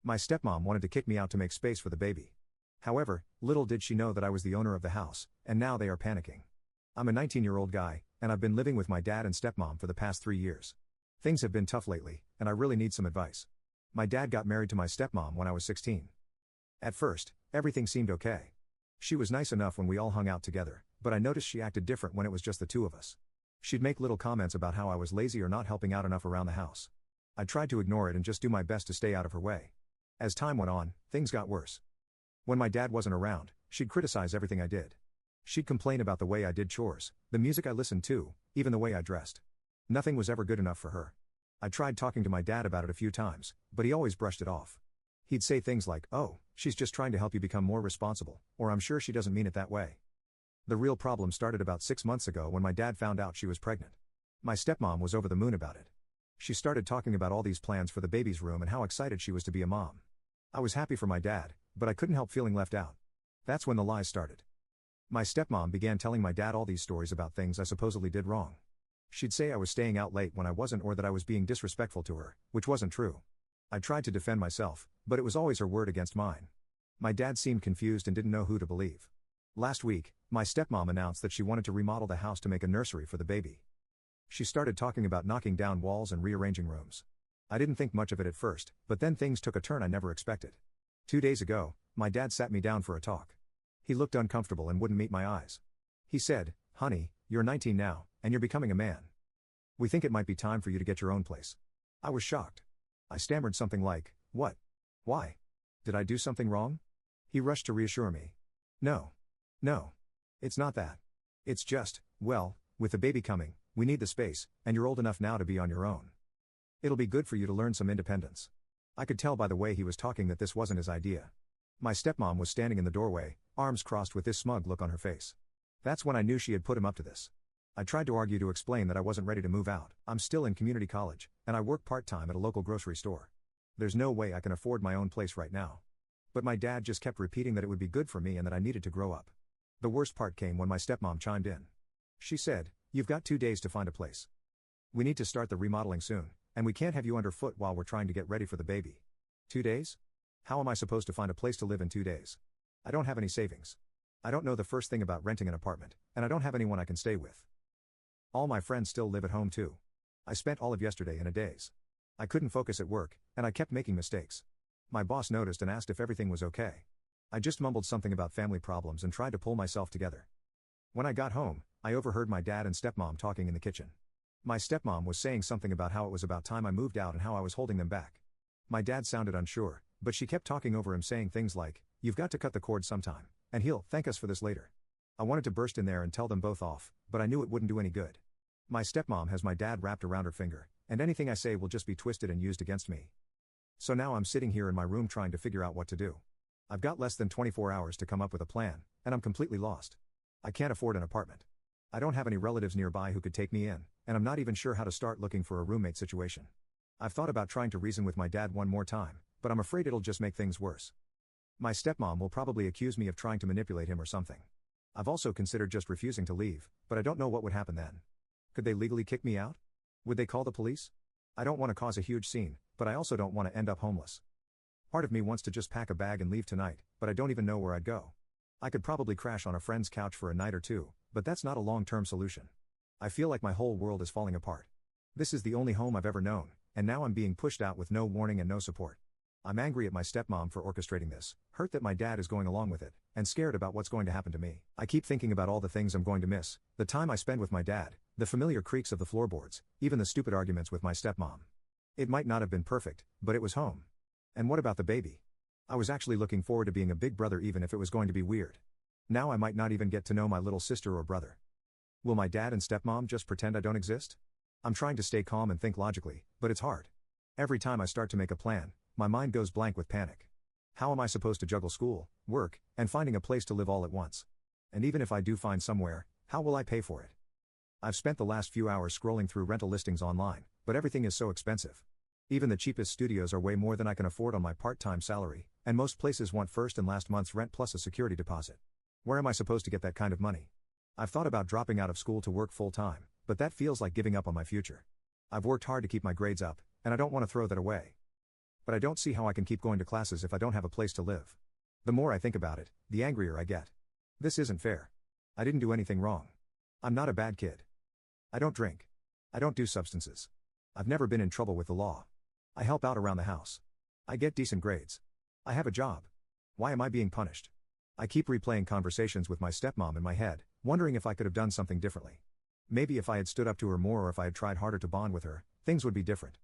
My stepmom wanted to kick me out to make space for the baby. However, little did she know that I was the owner of the house, and now they are panicking. I'm a 19-year-old guy, and I've been living with my dad and stepmom for the past 3 years. Things have been tough lately, and I really need some advice. My dad got married to my stepmom when I was 16. At first, everything seemed okay. She was nice enough when we all hung out together, but I noticed she acted different when it was just the two of us. She'd make little comments about how I was lazy or not helping out enough around the house. I tried to ignore it and just do my best to stay out of her way. As time went on, things got worse. When my dad wasn't around, she'd criticize everything I did. She'd complain about the way I did chores, the music I listened to, even the way I dressed. Nothing was ever good enough for her. I tried talking to my dad about it a few times, but he always brushed it off. He'd say things like, "Oh, she's just trying to help you become more responsible," or "I'm sure she doesn't mean it that way." The real problem started about 6 months ago when my dad found out she was pregnant. My stepmom was over the moon about it. She started talking about all these plans for the baby's room and how excited she was to be a mom. I was happy for my dad, but I couldn't help feeling left out. That's when the lies started. My stepmom began telling my dad all these stories about things I supposedly did wrong. She'd say I was staying out late when I wasn't or that I was being disrespectful to her, which wasn't true. I tried to defend myself, but it was always her word against mine. My dad seemed confused and didn't know who to believe. Last week, my stepmom announced that she wanted to remodel the house to make a nursery for the baby. She started talking about knocking down walls and rearranging rooms. I didn't think much of it at first, but then things took a turn I never expected. 2 days ago, my dad sat me down for a talk. He looked uncomfortable and wouldn't meet my eyes. He said, "Honey, you're 19 now, and you're becoming a man. We think it might be time for you to get your own place." I was shocked. I stammered something like, "What? Why? Did I do something wrong?" He rushed to reassure me. No. It's not that. It's just, well, with the baby coming, we need the space, and you're old enough now to be on your own. It'll be good for you to learn some independence." I could tell by the way he was talking that this wasn't his idea. My stepmom was standing in the doorway, arms crossed with this smug look on her face. That's when I knew she had put him up to this. I tried to argue to explain that I wasn't ready to move out. I'm still in community college, and I work part-time at a local grocery store. There's no way I can afford my own place right now. But my dad just kept repeating that it would be good for me and that I needed to grow up. The worst part came when my stepmom chimed in. She said, "You've got 2 days to find a place. We need to start the remodeling soon, and we can't have you underfoot while we're trying to get ready for the baby." 2 days? How am I supposed to find a place to live in 2 days? I don't have any savings. I don't know the first thing about renting an apartment, and I don't have anyone I can stay with. All my friends still live at home too. I spent all of yesterday in a daze. I couldn't focus at work, and I kept making mistakes. My boss noticed and asked if everything was okay. I just mumbled something about family problems and tried to pull myself together. When I got home, I overheard my dad and stepmom talking in the kitchen. My stepmom was saying something about how it was about time I moved out and how I was holding them back. My dad sounded unsure, but she kept talking over him, saying things like, "You've got to cut the cord sometime, and he'll thank us for this later." I wanted to burst in there and tell them both off, but I knew it wouldn't do any good. My stepmom has my dad wrapped around her finger, and anything I say will just be twisted and used against me. So now I'm sitting here in my room trying to figure out what to do. I've got less than 24 hours to come up with a plan, and I'm completely lost. I can't afford an apartment. I don't have any relatives nearby who could take me in, and I'm not even sure how to start looking for a roommate situation. I've thought about trying to reason with my dad one more time, but I'm afraid it'll just make things worse. My stepmom will probably accuse me of trying to manipulate him or something. I've also considered just refusing to leave, but I don't know what would happen then. Could they legally kick me out? Would they call the police? I don't want to cause a huge scene, but I also don't want to end up homeless. Part of me wants to just pack a bag and leave tonight, but I don't even know where I'd go. I could probably crash on a friend's couch for a night or two, but that's not a long-term solution. I feel like my whole world is falling apart. This is the only home I've ever known, and now I'm being pushed out with no warning and no support. I'm angry at my stepmom for orchestrating this, hurt that my dad is going along with it, and scared about what's going to happen to me. I keep thinking about all the things I'm going to miss, the time I spend with my dad, the familiar creaks of the floorboards, even the stupid arguments with my stepmom. It might not have been perfect, but it was home. And what about the baby? I was actually looking forward to being a big brother even if it was going to be weird. Now I might not even get to know my little sister or brother. Will my dad and stepmom just pretend I don't exist? I'm trying to stay calm and think logically, but it's hard. Every time I start to make a plan, my mind goes blank with panic. How am I supposed to juggle school, work, and finding a place to live all at once? And even if I do find somewhere, how will I pay for it? I've spent the last few hours scrolling through rental listings online, but everything is so expensive. Even the cheapest studios are way more than I can afford on my part-time salary, and most places want first and last month's rent plus a security deposit. Where am I supposed to get that kind of money? I've thought about dropping out of school to work full-time, but that feels like giving up on my future. I've worked hard to keep my grades up, and I don't want to throw that away. But I don't see how I can keep going to classes if I don't have a place to live. The more I think about it, the angrier I get. This isn't fair. I didn't do anything wrong. I'm not a bad kid. I don't drink. I don't do substances. I've never been in trouble with the law. I help out around the house. I get decent grades. I have a job. Why am I being punished? I keep replaying conversations with my stepmom in my head, wondering if I could have done something differently. Maybe if I had stood up to her more or if I had tried harder to bond with her, things would be different.